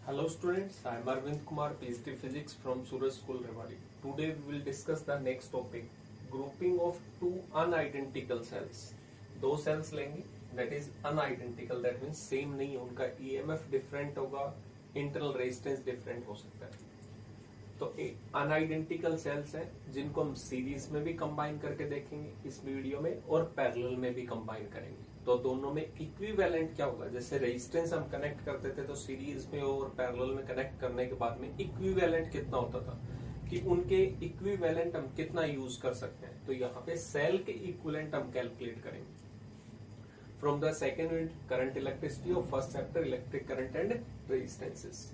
Hello students, I am Arvind Kumar, PhD Physics from Suraj School, Rewari. Today we will discuss the next topic, grouping of two unidentical cells. दो cells लेंगे, that is unidentical, that means same नहीं, उनका EMF different होगा, internal resistance different हो सकता है. तो अनआइडेंटिकल sales हैं जिनको हम सीरीज में भी कंबाइन करके देखेंगे इस वीडियो में और पैरेलल में भी कंबाइन करेंगे. तो दोनों में इक्विवेलेंट क्या होगा, जैसे रेजिस्टेंस हम कनेक्ट करते थे तो सीरीज में और पैरेलल में कनेक्ट करने के बाद में इक्विवेलेंट कितना होता था कि उनके इक्विवेलेंट हम कितना यूज कर सकते हैं. तो यहाँ पे सेल के इक्विवेलेंट हम कैलकुलेट करेंगे from the second unit current electricity of first chapter electric current and resistances.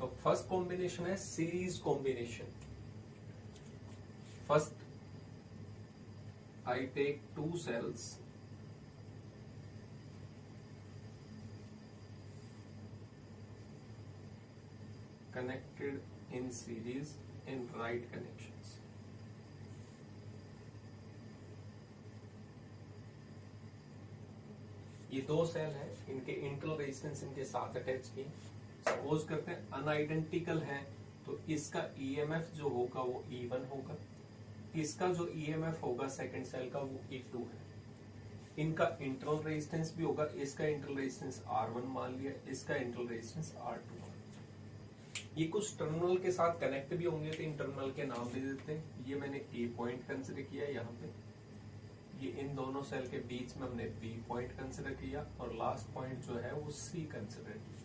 तो फर्स्ट कॉम्बिनेशन है series combination. First I take two cells connected in series in right connections. ये दो cell है, इनके internal resistance इनके साथ attach की. Suppose करते हैं अनआइडेंटिकल है तो इसका ईएमएफ जो होगा वो E1 होगा, इसका जो ईएमएफ होगा सेकंड सेल का वो E2 है. इनका इंटरनल रेजिस्टेंस भी होगा, इसका इंटरनल रेजिस्टेंस R1 मान लिया, इसका इंटरनल रेजिस्टेंस R2. ये कुछ टर्मिनल के साथ कनेक्ट भी होंगे तो इन टर्मिनल के नाम दे देते हैं. ये मैंने ए पॉइंट कंसिडर किया यहाँ पे, ये इन दोनों सेल के बीच में हमने बी पॉइंट कंसिडर किया और लास्ट पॉइंट जो है वो सी कंसिडर किया.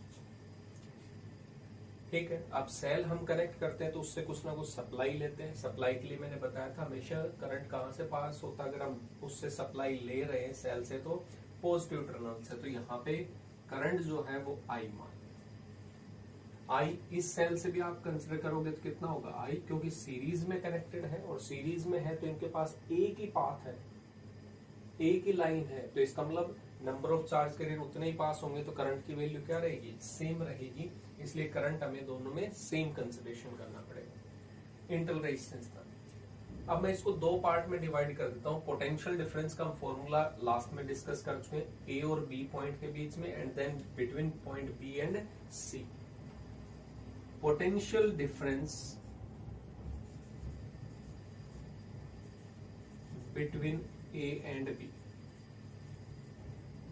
ठीक है, अब सेल हम कनेक्ट करते हैं तो उससे कुछ ना कुछ सप्लाई लेते हैं. सप्लाई के लिए मैंने बताया था हमेशा करंट कहाँ से पास होता है, अगर हम उससे सप्लाई ले रहे हैं सेल से तो पॉजिटिव टर्मिनल से. तो यहाँ पे करंट जो है वो आई मान, आई इस सेल से भी आप कंसिडर करोगे तो कितना होगा आई, क्योंकि सीरीज में कनेक्टेड है और सीरीज में है तो इनके पास एक ही पाथ है, एक ही लाइन है. तो इसका मतलब नंबर ऑफ चार्ज कैरियर उतने ही पास होंगे तो करंट की वैल्यू क्या रहेगी, सेम रहेगी. इसलिए करंट हमें दोनों में सेम कंसिडरेशन करना पड़ेगा. इंटरनल रेजिस्टेंस था. अब मैं इसको दो पार्ट में डिवाइड कर देता हूं. पोटेंशियल डिफरेंस का हम फॉर्मूला लास्ट में डिस्कस कर चुके हैं, ए और बी पॉइंट के बीच में and then between point B and C. Potential difference between A and B,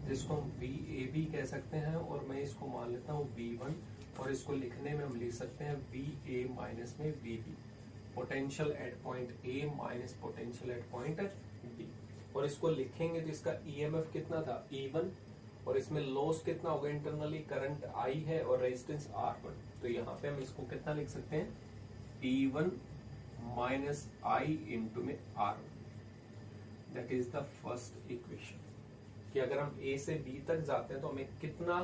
जिसको हम वी ए बी कह सकते हैं और मैं इसको मान लेता हूं V1 और इसको लिखने में हम लिख सकते हैं वी ए माइनस में V B. Potential at point A minus potential at point B. और इसको लिखेंगे तो इसका ईएमएफ कितना था E1 और इसमें लॉस कितना होगा, इंटरनली करंट I है और रेजिस्टेंस R1. तो यहाँ पे हम इसको कितना लिख सकते हैं, E1 माइनस I इंटू में R1. That is the first equation कि अगर हम A से B तक जाते हैं तो हमें कितना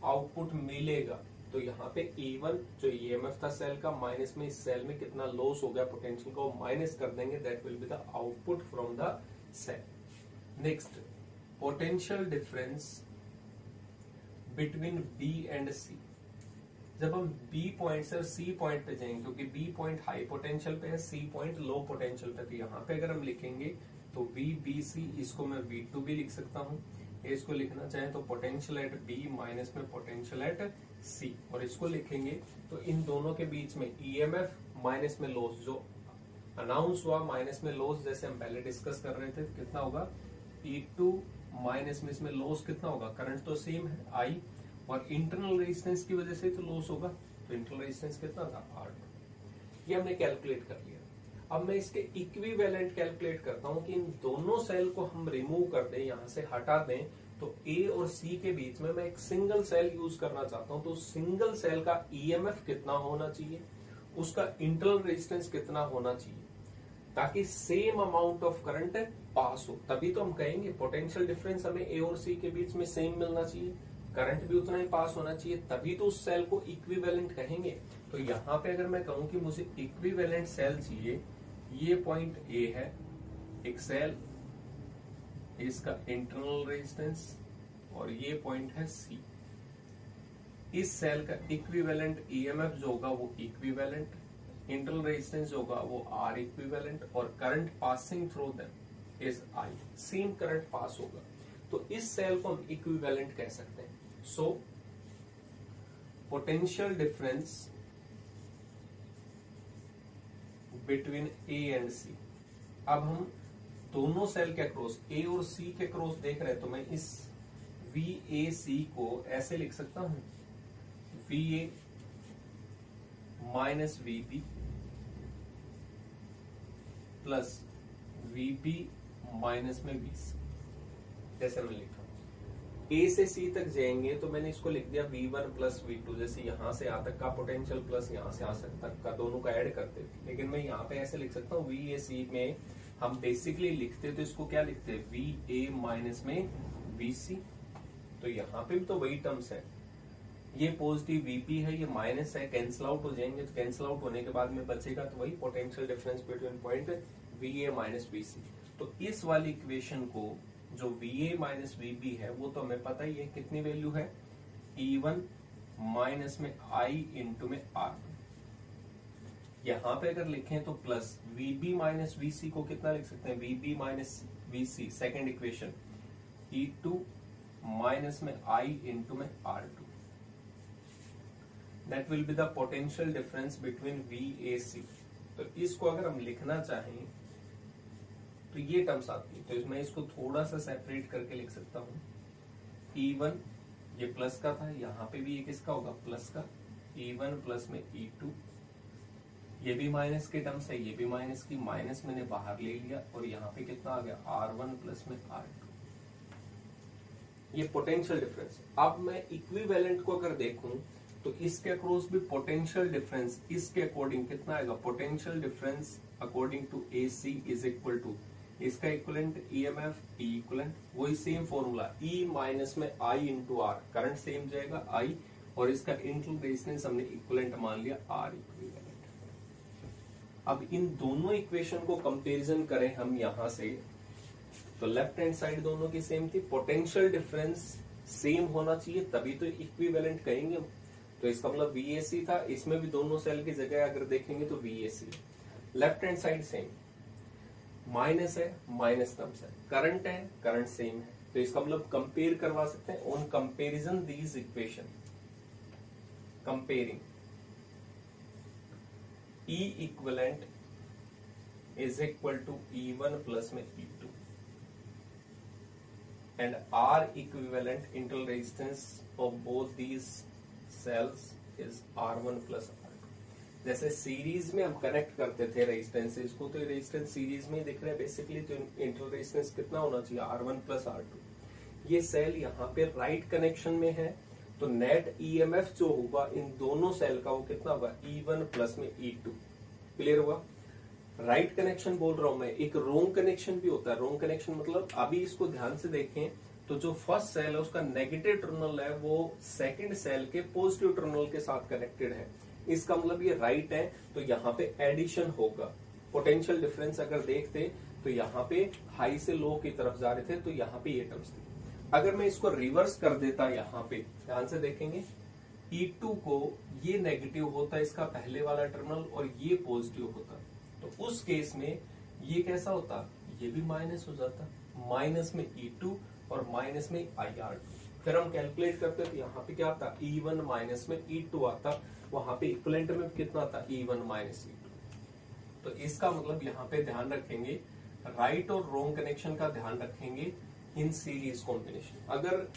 आउटपुट मिलेगा. तो यहाँ पे E1 जो EMF था सेल का माइनस में इस सेल में कितना लॉस हो गया पोटेंशियल को माइनस कर देंगे, that will be the output from the cell. Next, potential difference between B and C. जब हम B पॉइंट से C पॉइंट पे जाएंगे, क्योंकि B पॉइंट हाई पोटेंशियल पे है, C पॉइंट लो पोटेंशियल पे, तो यहाँ पे अगर हम लिखेंगे तो VBC, इसको मैं V2 भी लिख सकता हूँ. इसको लिखना चाहें तो पोटेंशियल एट B माइनस में पोटेंशियल एट C, और इसको लिखेंगे तो इन दोनों के बीच में EMF माइनस में लॉस जो अनाउंस हुआ माइनस में लॉस, जैसे हम पहले डिस्कस कर रहे थे, कितना होगा E2 माइनस में इसमें लॉस कितना होगा, करंट तो सेम है I और इंटरनल रेजिस्टेंस की वजह से तो लॉस होगा, तो इंटरनल रेजिस्टेंस कितना था R2. ये हमने कैलकुलेट कर लिया. अब मैं इसके इक्विवेलेंट कैलकुलेट करता हूं कि इन दोनों सेल को हम रिमूव कर दें, यहां से हटा दें, तो A और C के बीच में मैं एक सिंगल सेल यूज करना चाहता हूं. तो सिंगल सेल का EMF कितना होना चाहिए, उसका इंटरनल रेजिस्टेंस कितना होना चाहिए, ताकि same amount of current pass हो. तभी तो हम कहेंगे पोटेंशियल डिफरेंस हमें A और C के बीच में सेम मिलना चाहिए, करंट भी उतना ही पास होना चाहिए, तभी तो उस सेल को इक्विवेलेंट कहेंगे. तो यहाँ पे अगर मैं कहूं कि मुझे इक्विवेलेंट सेल चाहिए, ये पॉइंट A है एक सेल, इसका इंटरनल रेजिस्टेंस, और ये पॉइंट है C. इस सेल का इक्विवेलेंट EMF जो होगा वो इक्विवेलेंट, इंटरनल रेजिस्टेंस जो होगा वो R इक्विवेलेंट, और current passing through them is I. Same current pass होगा. तो इस सेल को हम इक्विवेलेंट कह सकते हैं. So potential difference between A and C. अब हम दोनों सेल के अक्रॉस ए और सी के अक्रॉस देख रहे हैं, तो मैं इस वी ए सी को ऐसे लिख सकता हूं, V A minus V B plus V B minus में वी सी, जैसे मैं लिखा ए से सी तक जाएंगे तो मैंने इसको लिख दिया V1 प्लस V2, जैसे यहां से यहां तक का पोटेंशियल प्लस यहां से यहां तक का, दोनों का ऐड करते थे। लेकिन मैं यहाँ पे ऐसे लिख सकता हूँ VAC में हम बेसिकली लिखते तो इसको क्या लिखते हैं, VA माइनस में VC। तो यहाँ पे भी तो वही टर्म्स है, ये पॉजिटिव VP है, ये माइनस है, कैंसिल आउट हो जाएंगे। तो कैंसिल आउट होने के बाद में बचेगा तो वही potential difference between point VA minus VC। तो इस वाली इक्वेशन को जो VA माइनस VB है वो तो हमें पता ही है कितनी वैल्यू है, E1 माइनस में I इंटू में R। यहां पे अगर लिखें तो प्लस VB माइनस VC को कितना लिख सकते हैं, VB minus VC second equation, E2 minus में I इंटू में R2। That will be the potential difference between VAC। तो इसको अगर हम लिखना चाहें तो ये टर्म्स आती है, तो मैं इसको थोड़ा सा सेपरेट करके लिख सकता हूं। E1 ये प्लस का था, यहाँ पे भी ये किसका होगा, प्लस का, E1 प्लस में E2, ये भी माइनस के टर्म्स है, ये भी माइनस की, माइनस मैंने बाहर ले लिया और यहाँ पे कितना आ गया, R1 प्लस में R2। ये पोटेंशियल डिफरेंस। अब मैं इक्विवेलेंट को अगर देखूं तो इसके अक्रॉस भी पोटेंशियल डिफरेंस इसके अकॉर्डिंग कितना आएगा, potential difference according to AC is equal to इसका इक्वलेंट EMF E इक्वलेंट, वही सेम फॉर्मूला E माइनस में I into R, current same जाएगा I, और इसका इंटरनल रेजिस्टेंस हमने इक्वलेंट मान लिया R इक्विवेलेंट। अब इन दोनों इक्वेशन को कंपैरिजन करें हम यहां से, तो लेफ्ट हैंड साइड दोनों की सेम थी, पोटेंशियल डिफरेंस सेम होना चाहिए तभी तो इक्विवेलेंट कहेंगे। तो इसका मतलब VAC था, इसमें भी दोनों सेल की जगह अगर देखेंगे तो VAC। Left hand side same, minus है, माइनस टर्म्स है, करंट है, करंट सेम है, तो इसका मतलब कंपेयर करवा सकते हैं। On comparison these equation, comparing E equivalent is equal to E1 plus में E2 and R equivalent internal resistance of both these cells is R1 plus R2। जैसे सीरीज में हम कनेक्ट करते थे रेजिस्टेंसेस को, तो रेजिस्टेंस सीरीज में दिख रहा है बेसिकली, तो इंटरनल रेजिस्टेंस कितना होना चाहिए, R1 प्लस R2। ये सेल यहाँ पे राइट कनेक्शन में है, तो नेट EMF जो होगा इन दोनों सेल का वो कितना होगा, E1 प्लस में E2। क्लियर हुआ। राइट कनेक्शन बोल रहा हूं मैं, एक रोंग कनेक्शन भी होता है। रोंग कनेक्शन मतलब अभी इसको ध्यान से देखें तो जो फर्स्ट सेल है उसका नेगेटिव टर्मिनल है वो सेकंड सेल के पॉजिटिव टर्मिनल के साथ कनेक्टेड है, इसका मतलब ये राइट है, तो यहाँ पे एडिशन होगा। पोटेंशियल डिफरेंस अगर देखते तो यहाँ पे हाई से लो की तरफ जा रहे थे, तो यहाँ पे ये टर्म्स थे। अगर मैं इसको रिवर्स कर देता, यहाँ पे ध्यान से देखेंगे, E2 को ये नेगेटिव होता इसका पहले वाला टर्मिनल और ये पॉजिटिव होता, तो उस केस में ये कैसा होता, ये भी माइनस हो जाता, माइनस में E2 और माइनस में IR2। फिर हम कैलकुलेट करते तो यहाँ पे क्या आता, E1 माइनस में E2 आता, वहां पे इक्विवेलेंट में कितना आता, E1 माइनस E2। तो इसका मतलब यहाँ पे ध्यान रखेंगे, राइट और रोंग कनेक्शन का ध्यान रखेंगे इन सीरीज कॉम्बिनेशन। अगर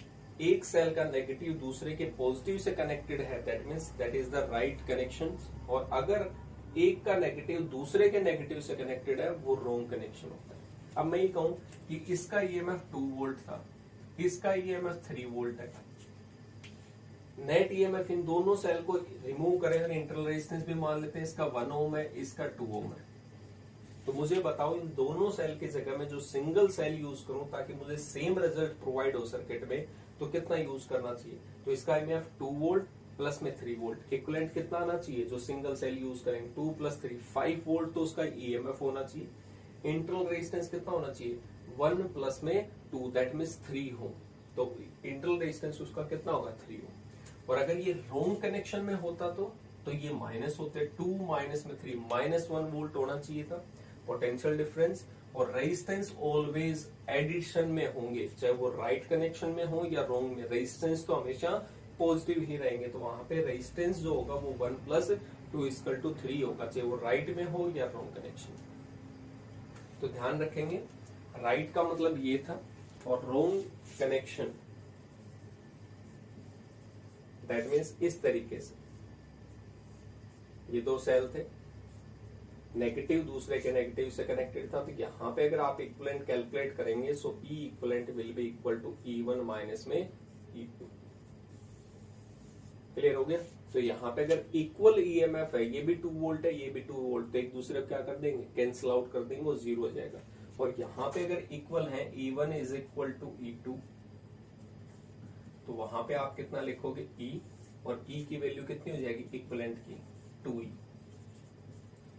एक सेल का नेगेटिव दूसरे के पॉजिटिव से कनेक्टेड है, that means that is the right connection, और अगर एक का नेगेटिव दूसरे के नेगेटिव से कनेक्टेड है वो रोंग कनेक्शन होता है। अब मैं ये कहूं कि इसका EMF 2 वोल्ट था, इसका EMF 3 वोल्ट है, नेट EMF इन दोनों सेल को रिमूव करें, इंटरनल रेजिस्टेंस भी मान लेते हैं, इसका 1 ओम है, इसका 2 ओम है, तो मुझे बताओ इन दोनों सेल की जगह में जो सिंगल सेल यूज करूं ताकि मुझे सेम रिजल्ट प्रोवाइड हो सर्किट में, तो कितना यूज करना चाहिए। तो इसका EMF 2 वोल्ट प्लस में 3 वोल्ट, इक्विवेलेंट कितना आना चाहिए जो सिंगल सेल यूज करेंगे, 2 प्लस 3 5 वोल्ट, तो उसका EMF होना चाहिए। इंटरनल रेजिस्टेंस कितना होना चाहिए, 1 प्लस में 2 दैट मीन्स 3 हो, तो इंटरनल रेजिस्टेंस उसका कितना होगा, 3 हो। और अगर ये रोंग कनेक्शन में होता तो ये माइनस होते, 2 माइनस में 3 माइनस 1 वोल्ट होना चाहिए था पोटेंशियल डिफरेंस। और रेजिस्टेंस ऑलवेज एडिशन में होंगे, चाहे वो राइट कनेक्शन में हो या रोंग में, रेजिस्टेंस तो हमेशा पॉजिटिव ही रहेंगे, तो वहां पे रेजिस्टेंस जो होगा वो 1 + 2 = 3 होगा, चाहे वो राइट में हो या रॉन्ग कनेक्शन। तो ध्यान रखेंगे, राइट का मतलब ये था और रॉन्ग कनेक्शन दैट मीन्स इस तरीके से ये दो सेल थे, नेगेटिव दूसरे के नेगेटिव से कनेक्टेड था। तो यहां पे अगर आप इक्विवेलेंट कैलकुलेट करेंगे so E equivalent will be equal to E1 minus में E2। क्लियर हो गया? तो यहाँ पे अगर इक्वल ईएमएफ है, ये भी 2 वोल्ट है, ये भी 2 वोल्ट, तो एक दूसरे को क्या कर देंगे, कैंसिल आउट कर देंगे, वो 0 हो जाएगा। और यहाँ पे अगर इक्वल है, E1 = E2, तो वहां पे आप कितना लिखोगे E, और E की वैल्यू कितनी हो जाएगी इक्विवेलेंट की 2E।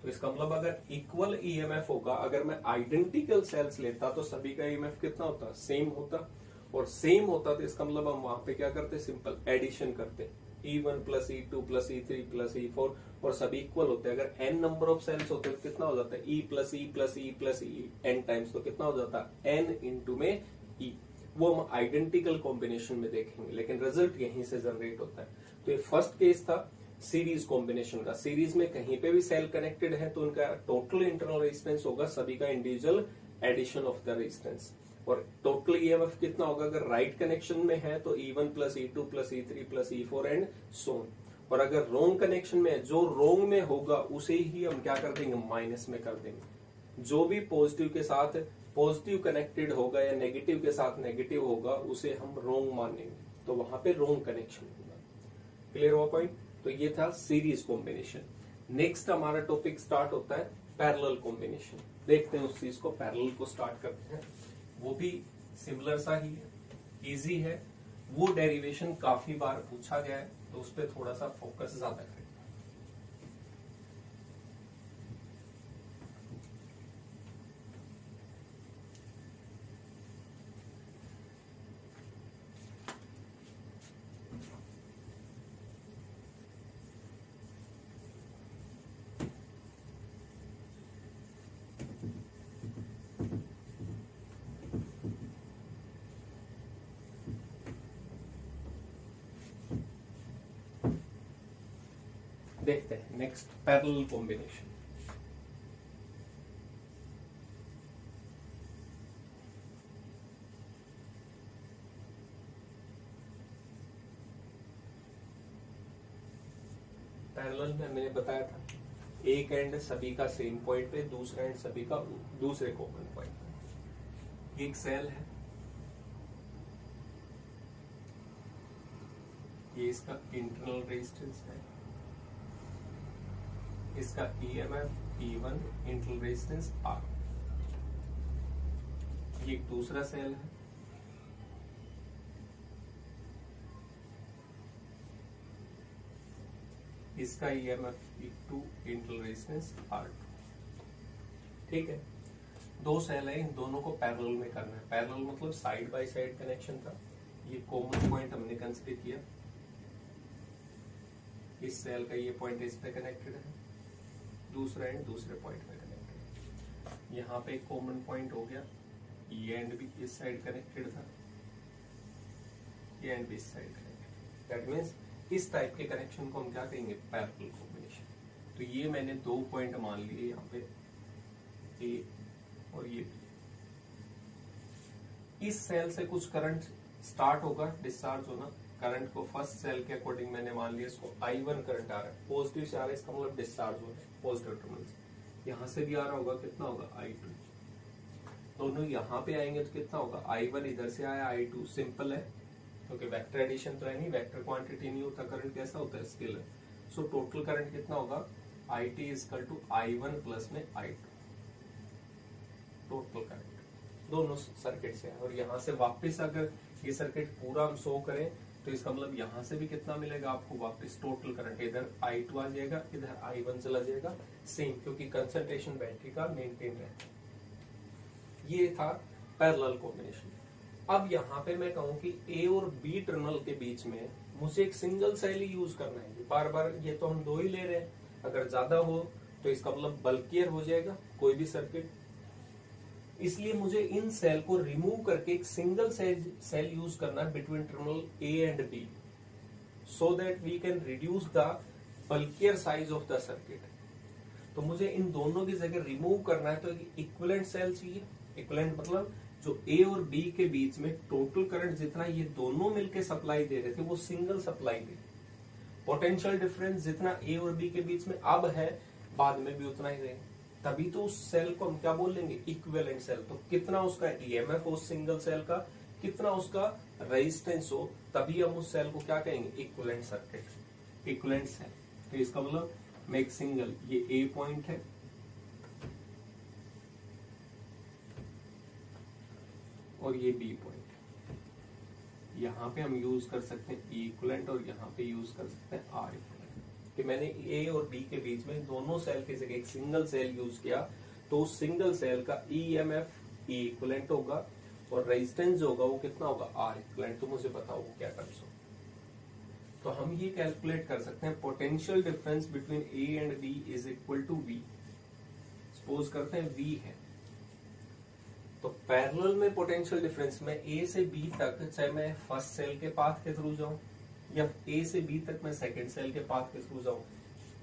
तो इसका मतलब अगर इक्वल ईएमएफ होगा, अगर मैं आइडेंटिकल सेल्स लेता तो सभी का ईएमएफ कितना होता, सेम होता, और सेम होता तो इसका मतलब हम वहां पे क्या करते, सिंपल एडिशन करते, E1 + E2 + E3 + E4, और सभी इक्वल होते हैं। अगर n नंबर ऑफ सेल्स होते तो कितना हो जाता है, E + E + E + E n times, तो कितना हो जाता है n × में E। वो हम आइडेंटिकल कॉम्बिनेशन में देखेंगे, लेकिन रिजल्ट यहीं से जनरेट होता है। तो ये फर्स्ट केस था सीरीज कॉम्बिनेशन का। सीरीज में कहीं पे भी सेल कनेक्टेड है तो उनका टोटल इंटरनल रेजिस्टेंस होगा सभी का individual addition of the resistance. और टोटल ईएमएफ कितना होगा, अगर राइट कनेक्शन में है तो E1 + E2 + E3 + E4 and so on. और अगर रोंग कनेक्शन में है, जो रोंग में होगा उसे ही हम क्या कर देंगे, माइनस में कर देंगे। जो भी पॉजिटिव के साथ पॉजिटिव कनेक्टेड होगा या नेगेटिव के साथ नेगेटिव होगा उसे हम रोंग मानेंगे, तो वहां पे रोंग कनेक्शन होगा। क्लियर हुआ पॉइंट? तो ये था सीरीज कॉम्बिनेशन। नेक्स्ट हमारा टॉपिक स्टार्ट होता है पैरेलल कॉम्बिनेशन। देखते हैं उस चीज को, पैरेलल को स्टार्ट करते हैं। वो भी सिमिलर सा ही है, इजी है। वो डेरिवेशन काफी बार पूछा गया है तो उस पर थोड़ा सा फोकस ज्यादा करें। देखते हैं नेक्स्ट पैरेलल कॉम्बिनेशन। पैरेलल में मैंने बताया था एक एंड सभी का सेम पॉइंट पे, दूसरा एंड सभी का दूसरे कॉमन पॉइंट पे। एक सेल है, ये इसका इंटरनल रेजिस्टेंस है, इसका EMF E1, internal resistance R। ये एक दूसरा सेल है, इसका EMF E2, internal resistance R2। ठीक है, दो सेल है, इन दोनों को पैरेलल में करना है। पैरेलल मतलब साइड बाय साइड कनेक्शन था। ये कॉमन पॉइंट हमने कंसीडर किया, इस सेल का ये पॉइंट इस पे कनेक्टेड है, दूसरा एंड दूसरे पॉइंट पे कनेक्टेड है। यहाँ पे एक कॉमन पॉइंट हो गया, ये एंड भी इस साइड कनेक्टेड था, ये एंड भी इस साइड कनेक्टेड। दैट मीन्स इस टाइप के कनेक्शन को हम क्या कहेंगे, पैरेलल कॉम्बिनेशन। तो ये मैंने दो पॉइंट मान लिए यहाँ पे, ए और ये बी। इस सेल से कुछ करंट स्टार्ट होगा, डिस्चार्ज होना। करंट को फर्स्ट सेल के अकॉर्डिंग मैंने मान लिया, इसको I1 करंट आ रहा है, पॉजिटिव से आ रहा है, इसका मतलब डिस्चार्ज हो रहा है पॉजिटिव टर्मिनल से। यहाँ से भी आ रहा होगा, कितना होगा I2। दोनों यहाँ पे आएंगे तो कितना होगा, I1 इधर से आया, I2। सिंपल है क्योंकि वेक्टर एडिशन तो है नहीं, वेक्टर क्वांटिटी नहीं होता, करंट कैसा होता है, स्केलर। सो टोटल करंट कितना होगा, IT = I1 + में I2। टोटल करंट दोनों सर्किट से है। और यहाँ से वापस अगर ये सर्किट पूरा हम शो करें तो इसका मतलब यहाँ से भी कितना मिलेगा आपको, वापस टोटल करंट। इधर I2 आ जाएगा, इधर I1 चला जाएगा, सेम, क्योंकि कंसंट्रेशन बैटरी का मेंटेन रहता है। ये था पैरेलल कॉम्बिनेशन। अब यहाँ पे मैं कहूँ कि A और B टर्मिनल के बीच में मुझे एक सिंगल सेल ही यूज करना है। बार बार ये तो हम दो ही ले रहे हैं, अगर ज्यादा हो तो इसका मतलब बल्कियर हो जाएगा कोई भी सर्किट। इसलिए मुझे इन सेल को रिमूव करके एक सिंगल सेल यूज करना है between terminal A and B। so that we can reduce the bulkier size of the circuit. तो मुझे इन दोनों की जगह रिमूव करना है, तो इक्विवेलेंट सेल चाहिए. इक्विवेलेंट मतलब जो ए और बी के बीच में टोटल करंट जितना ये दोनों मिलके सप्लाई दे रहे थे वो सिंगल सप्लाई दे. पोटेंशियल डिफरेंस जितना ए और बी के बीच में अब है बाद में भी उतना ही रहेगा. तभी तो उस सेल को हम क्या बोल लेंगे, इक्विवेलेंट सेल. तो कितना उसका ईएमएफ हो उस सिंगल सेल का, कितना उसका रेजिस्टेंस हो, तभी हम उस सेल को क्या कहेंगे, इक्विवेलेंट सर्किट, इक्विवेलेंट सेल. तो इसका मतलब मेक सिंगल, ये ए पॉइंट है और ये बी पॉइंट. यहाँ पे हम यूज कर सकते हैं ई इक्विवेलेंट और यहाँ पे यूज कर सकते हैं आर इक्विवेलेंट. कि मैंने ए और बी के बीच में दोनों सेल की जगह एक सिंगल सेल यूज किया, तो उस सिंगल सेल का ईएमएफ ई इक्विवेलेंट होगा और रेजिस्टेंस होगा वो कितना होगा, आर इक्विवेलेंट. तो मुझे बताओ वो क्या टर्म्स हो. तो हम ये कैलकुलेट कर सकते हैं potential difference between A and B is equal to V. Suppose करते हैं वी है, तो पैरेलल में पोटेंशियल डिफरेंस में ए से बी तक, चाहे मैं फर्स्ट सेल के पाथ के थ्रू जाऊं या ए से बी तक मैं सेकंड सेल के पाथ के थ्रू जाऊं,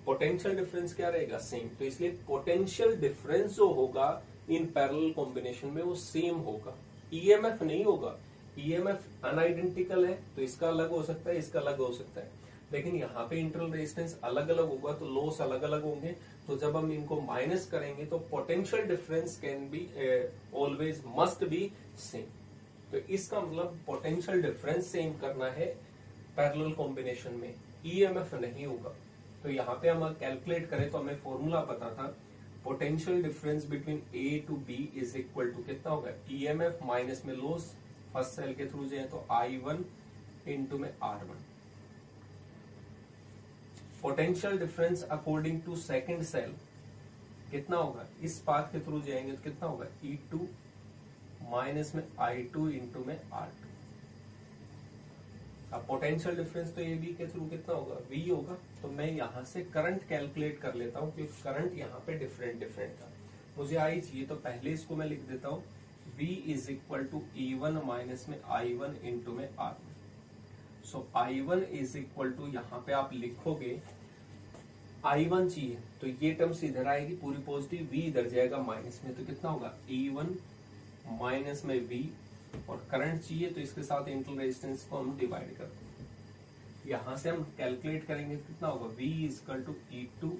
पोटेंशियल डिफरेंस क्या रहेगा, सेम. तो इसलिए पोटेंशियल डिफरेंस जो होगा इन पैरेलल कॉम्बिनेशन में वो सेम होगा, ईएमएफ नहीं होगा. ईएमएफ अनआइडेंटिकल है तो इसका अलग हो सकता है, इसका अलग हो सकता है, लेकिन यहाँ पे इंटरनल रेजिस्टेंस अलग अलग होगा तो लॉस अलग अलग होंगे. तो जब हम इनको माइनस करेंगे तो potential difference can be always must be same. तो इसका मतलब पोटेंशियल डिफरेंस सेम करना है पैरेलल कॉम्बिनेशन में, ईएमएफ नहीं होगा. तो यहाँ पे हम कैलकुलेट करें तो हमें फॉर्मूला पता था, potential difference between A to B is equal to कितना होगा, ईएमएफ माइनस में लॉस, फर्स्ट सेल के थ्रू जाए तो I1 इंटू में R1. Potential difference according to second cell कितना होगा, इस पाथ के थ्रू जाएंगे तो कितना होगा, E2 माइनस में I2 इंटू में R2. अब पोटेंशियल डिफरेंस तो ए बी के थ्रू कितना होगा, V होगा. तो मैं यहां से करंट कैलकुलेट कर लेता हूं क्योंकि करंट यहाँ पे डिफरेंट डिफरेंट था. मुझे आई चाहिए तो पहले इसको मैं लिख देता हूं, V is equal to E1 minus में I1 इंटू में R1. So I1 is equal to, यहाँ पे आप लिखोगे I1 चाहिए तो ये टर्म्स इधर आएगी पूरी पॉजिटिव, V इधर जाएगा माइनस में, तो कितना होगा E1 माइनस में V. और करंट चाहिए तो इसके साथ इंटरनल रेजिस्टेंस को हम डिवाइड करते हैं. यहां से हम कैलकुलेट करेंगे कितना होगा, V is equal to E2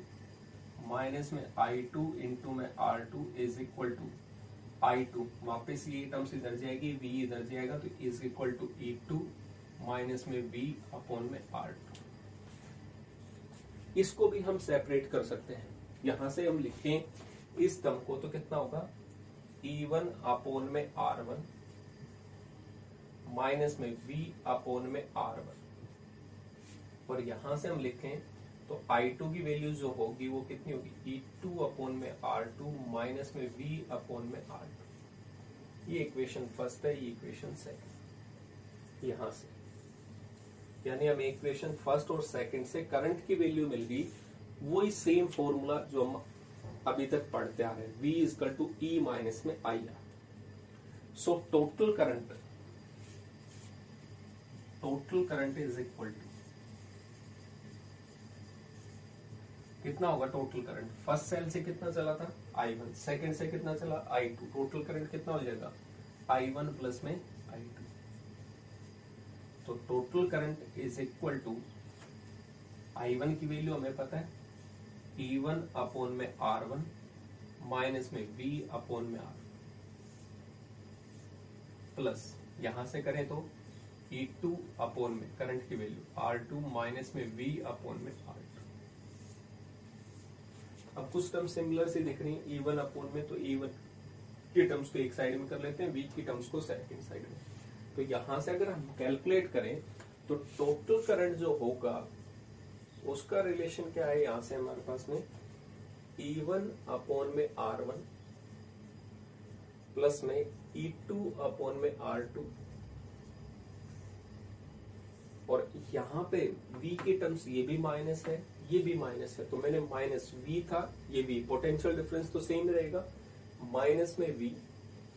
minus में I2 इंटू में R2 is equal to I2. वापस ये टर्म्स इधर जाएगी, V इधर जाएगा, तो is equal to E2 minus में V अपॉन में R2. इसको भी हम सेपरेट कर सकते हैं. यहां से हम लिखें इस टर्म को तो कितना होगा, E1 अपॉन में R1 माइनस में V अपॉन में R1. और यहां से हम लिखें तो I2 की वैल्यू जो होगी वो कितनी होगी, E2 अपॉन में R2 माइनस में V अपॉन में R2. ये इक्वेशन फर्स्ट है, ये इक्वेशन सेकंड. यहां से यानी हमें इक्वेशन फर्स्ट और सेकंड से करंट की वैल्यू मिल गई, वही सेम फॉर्मूला जो हम अभी तक पढ़ते आ रहे हैं, V is equal to E minus में IR. So total current is equal to कितना होगा, टोटल करंट फर्स्ट सेल से कितना चला था I1, सेकंड से कितना चला I2, टोटल करंट कितना हो जाएगा I1 प्लस में I2. तो total current is equal to I1 की वैल्यू हमें पता है, E1 अपॉन में R1 माइनस में V अपॉन में R प्लस यहां से करें तो E2 अपॉन में करंट की वैल्यू R2 माइनस में V अपॉन में R2. अब कुछ टर्म सिमिलर से दिख रही है, E1 अपॉन में, तो E1 की टर्म्स को एक साइड में कर लेते हैं, V की टर्म्स को सेकंड साइड में. तो यहां से अगर हम कैलकुलेट करें तो टोटल करंट जो होगा उसका रिलेशन क्या है, यहां से हमारे पास में E1 अपॉन में R1 प्लस में E2 अपॉन में R2. और यहाँ पे V की टर्म्स ये भी माइनस है, ये भी माइनस है, तो मैंने माइनस V था, ये V, पोटेंशियल डिफरेंस तो सेम रहेगा, माइनस में V,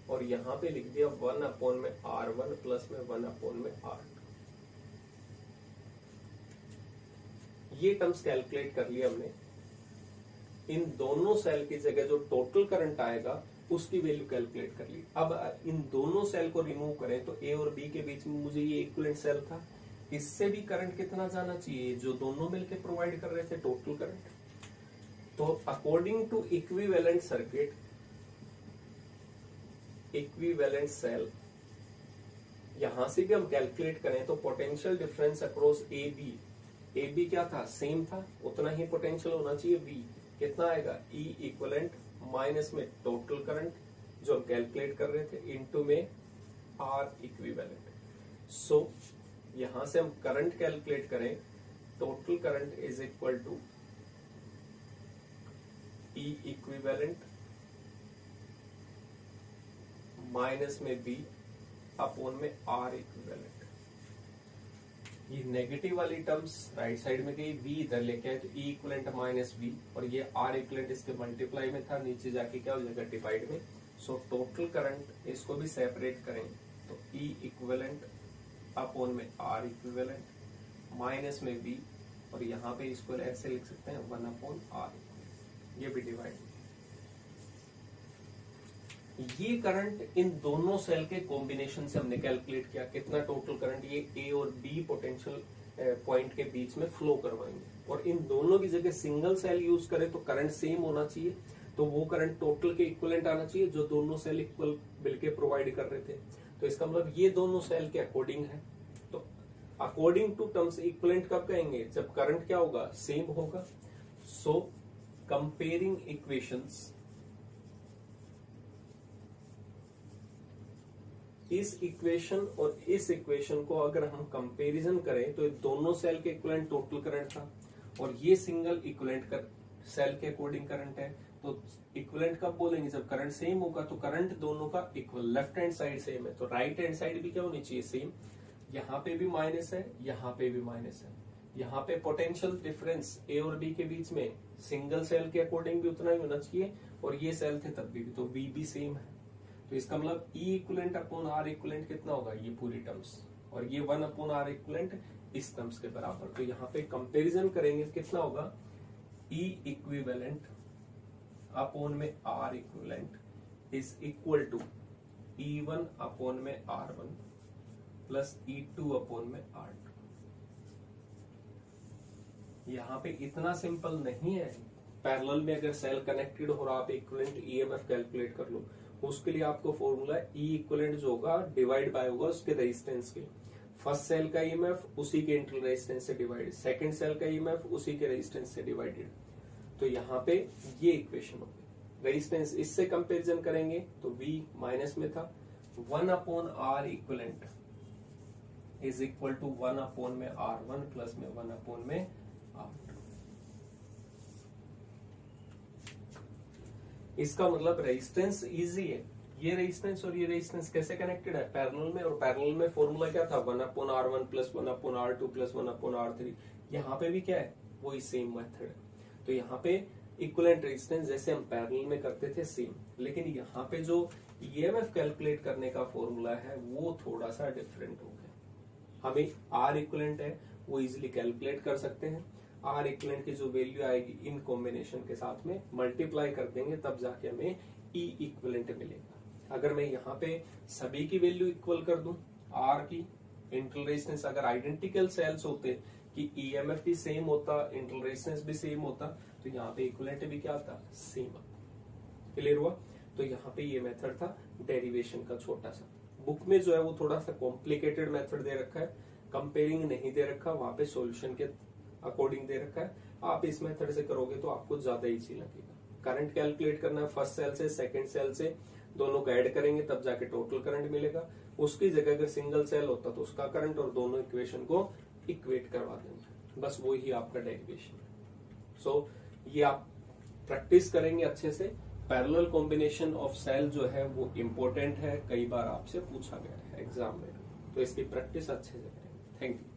और यहाँ पे लिख दिया 1 अपॉन में R1 प्लस में 1 अपॉन में R2. ये टर्म्स कैलकुलेट कर लिया हमने। इन दोनों सेल की जगह जो टोटल करंट आएगा उसकी वैल्यू कैलकुलेट कर ली। अब इन दोनों सेल को रिमूव करें तो ए और बी के बीच में मुझे ये इक्विवेलेंट सेल था, इससे भी करंट कितना जाना चाहिए जो दोनों मिलके प्रोवाइड कर रहे थे टोटल करंट। तो according to equivalent circuit, equivalent cell, यहां से भी हम कैलकुलेट करें तो potential difference across A B क्या था, सेम था, उतना ही पोटेंशियल होना चाहिए। बी कितना आएगा, ई इक्विवेलेंट माइनस में टोटल करंट जो हम कैलकुलेट कर रहे थे इनटू में आर इक्विवेलेंट। सो यहां से हम करंट कैलकुलेट करें, total current is equal to E equivalent minus में बी अपॉन में आर इक्विवेलेंट। ये नेगेटिव वाली टर्म्स राइट साइड में गई, v इधर लेके आए तो ई इक्विवेलेंट माइनस बी, और ये आर इक्विवेलेंट इसके मल्टीप्लाई में था, नीचे जाके क्या हो जाएगा डिवाइड में। सो टोटल करंट इसको भी सेपरेट करें तो ई इक्विवेलेंट अपॉन में आर इक्विवेलेंट माइनस में बी, और यहाँ पे इसको ऐसे लिख सकते हैं 1 अपॉन आर, ये भी डिवाइड। ये करंट इन दोनों सेल के कॉम्बिनेशन से हमने कैलकुलेट किया, कितना टोटल करंट ये ए और बी पोटेंशियल पॉइंट के बीच में फ्लो करवाएंगे। और इन दोनों की जगह सिंगल सेल यूज करें तो करंट सेम होना चाहिए, तो वो करंट टोटल के इक्विवेलेंट आना चाहिए जो दोनों सेल इक्वल मिलके प्रोवाइड कर रहे थे। तो इसका मतलब ये दोनों सेल के अकॉर्डिंग है। तो अकॉर्डिंग टू टर्म्स इक्विवेलेंट कब कहेंगे, जब करंट क्या होगा, सेम होगा। सो कंपेयरिंग इक्वेशंस, इस इक्वेशन और इस इक्वेशन को अगर हम कंपैरिजन करें तो दोनों सेल के इक्विवेलेंट टोटल करंट था, और ये सिंगल इक्विवेलेंट सेल के अकॉर्डिंग करंट है। तो इक्विवेलेंट कब बोलेंगे, जब करंट सेम होगा। तो करंट दोनों का equal, left hand side same है तो राइट हैंड साइड भी क्या होनी चाहिए, सेम। यहाँ पे भी माइनस है, यहाँ पे भी माइनस है। यहाँ पे पोटेंशियल डिफरेंस ए और बी के बीच में सिंगल सेल के अकॉर्डिंग भी उतना ही होना चाहिए, और ये सेल थे तब भी, तो बी भी सेम है। तो इसका मतलब E equivalent upon R equivalent कितना होगा, ये पूरी टर्म्स, और ये 1 अपॉन आर इक्विवेलेंट इस टर्म्स के बराबर। तो यहाँ पे कंपैरिजन करेंगे कितना होगा, ई इक्विवेलेंट अपॉन में R equivalent is equal to E1 upon में R1 प्लस E2 अपॉन में R2। यहाँ पे इतना सिंपल नहीं है। पैरेलल में अगर सेल कनेक्टेड हो रहा, आप इक्विवेलेंट ईएमएफ कैलकुलेट कर लो, उसके लिए आपको फॉर्मूला ई इक्विवेलेंट जो होगा डिवाइड बाय होगा उसके रेजिस्टेंस के। फर्स्ट सेल का ईएमएफ उसी के इंटरनल रेजिस्टेंस से डिवाइडेड, सेकंड सेल का ईएमएफ उसी के रेजिस्टेंस से डिवाइडेड। तो यहाँ पे ये इक्वेशन होगी। रेजिस्टेंस इससे कंपैरिजन करेंगे तो V माइनस में था, 1 upon R equivalent is equal to 1 upon में R1 प्लस में 1 अपॉन में R2। इसका मतलब रेजिस्टेंस इजी है। ये रेजिस्टेंस और ये रेजिस्टेंस कैसे कनेक्टेड है, पैरेलल में, और पैरेलल में फॉर्मूला क्या था, 1 upon R1 plus 1 upon R2 plus 1 upon R3। यहाँ पे भी क्या है, वही सेम मेथड है। तो यहाँ पे इक्विवेलेंट रेजिस्टेंस जैसे हम पैरेलल में करते थे सेम, लेकिन यहाँ पे जो ईएमएफ कैलकुलेट करने का फॉर्मूला है वो थोड़ा सा डिफरेंट हो गया। हमें आर इक्विवेलेंट है वो इजिली कैलकुलेट कर सकते हैं। आर इक्विवेलेंट की जो वैल्यू आएगी इन कॉम्बिनेशन के साथ में मल्टीप्लाई कर देंगे, तब जाके हमें ई इक्विवेलेंट मिलेगा। अगर मैं यहाँ पे सभी की वैल्यू इक्वल कर दूं, आर की इंटरनल रेजिस्टेंस, अगर आइडेंटिकल सेल्स होते कि ईएमएफ भी सेम होता, इंटरनल रेजिस्टेंस भी सेम होता, तो यहाँ पे इक्विवेलेंट भी क्या आता, सेम आता। क्लियर हुआ। तो यहाँ पे ये मेथड था डेरिवेशन का छोटा सा। बुक में जो है वो थोड़ा सा कॉम्प्लिकेटेड मेथड दे रखा है, कंपेयरिंग नहीं दे रखा, वहां पे सॉल्यूशन के अकॉर्डिंग दे रखा है। आप इस मेथड से करोगे तो आपको ज्यादा इजी लगेगा। करंट कैलकुलेट करना है फर्स्ट सेल से सेकंड सेल से, दोनों को ऐड करेंगे तब जाके टोटल करंट मिलेगा। उसकी जगह अगर सिंगल सेल होता तो उसका करंट, और दोनों इक्वेशन को इक्वेट करवा देंगे, बस वो ही आपका डेरिवेशन है। सो ये आप प्रैक्टिस करेंगे अच्छे से। पैरेलल कॉम्बिनेशन ऑफ सेल जो है वो इम्पोर्टेंट है, कई बार आपसे पूछा गया है एग्जाम में, तो इसकी प्रैक्टिस अच्छे से करेंगे। Thank you.